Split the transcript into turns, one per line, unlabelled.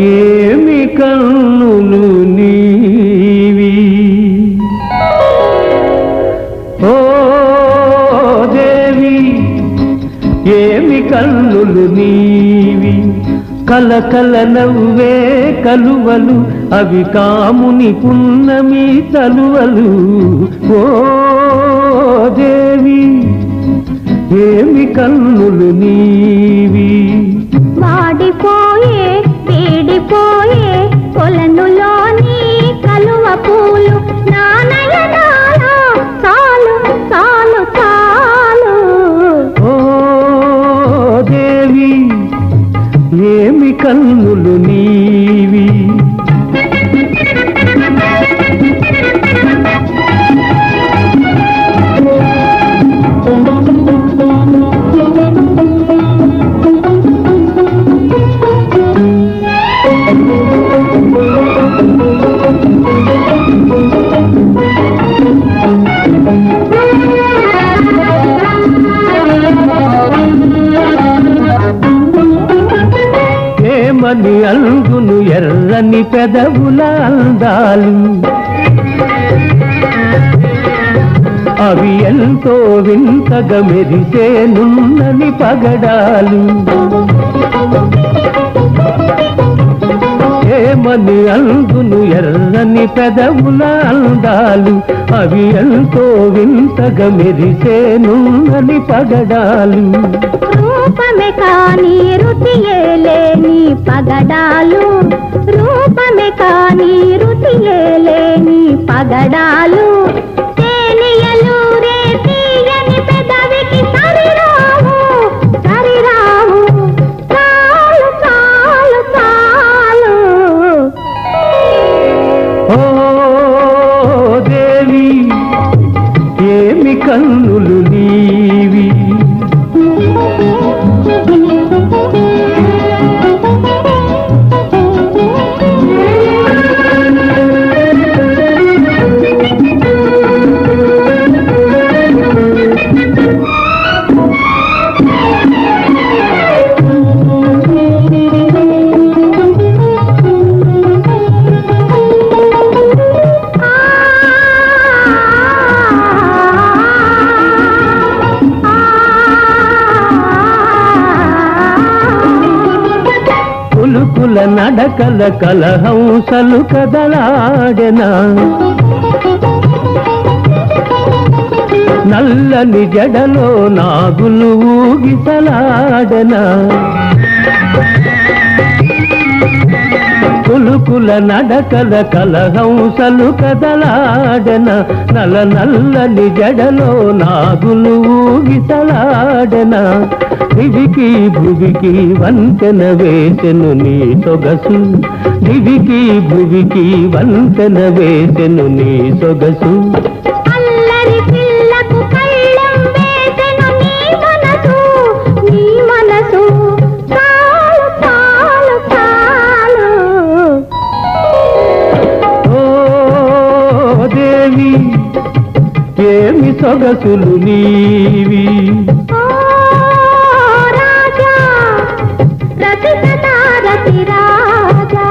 ఏమి కన్నులు నీవి ఓ దేవి ఏమి కన్నులు నీవి కలకల నవ్వే కలువలు అవి కాముని పున్నమి తలువలు ఓ దేవి ఏమి కన్నులు నీవి
వాడిపోయే పీడిపోయే కొలనులోని కలువ పూలు నానయనాలో చాలు చాలు చాలు
ఓ దేవి ఏమి కన్నులు నీవి ఏమని అల్గును ఎర్రని పెదవుల అందాలు అవి ఎంతో వింతగా మెరిసే నున్నని పగడాలు ఏమని అల్గును ఎర్రని పెదవుల అందాలు అవి ఎంతో వింతగా మెరిసే నున్నని పగడాలు
రూపమే కాని రుచియే లేని పగడాలు రూపమే కాని రుచియే లేని పగడాలు తేలియలు రే తీయని పెదవికి సరిరావు సరిరావు చాలు చాలు చాలు
ఓ దేవి ఏమి కన్నులు నీవి కుల నడకల కలహంసలు కదలాడెనా నల్లని జడలో నాగులు ఊగిసలాడెనా కులుకుల నడకల కలహంసలు కదలాడెనా నల్లని జడలో నాగులు ఊగిసలాడెనా దివికి భువికి వంతెన వేసెను నీ సొగసు దివికి భువికి వంతెన వేసెను నీ సొగసు
అల్లరి పిల్లకు కళ్ళం వేసెను నీ మనసు నీ మనసు చాలు చాలు చాలు
ఓ దేవి ఏమి సొగసులు నీవి
రతి రాజా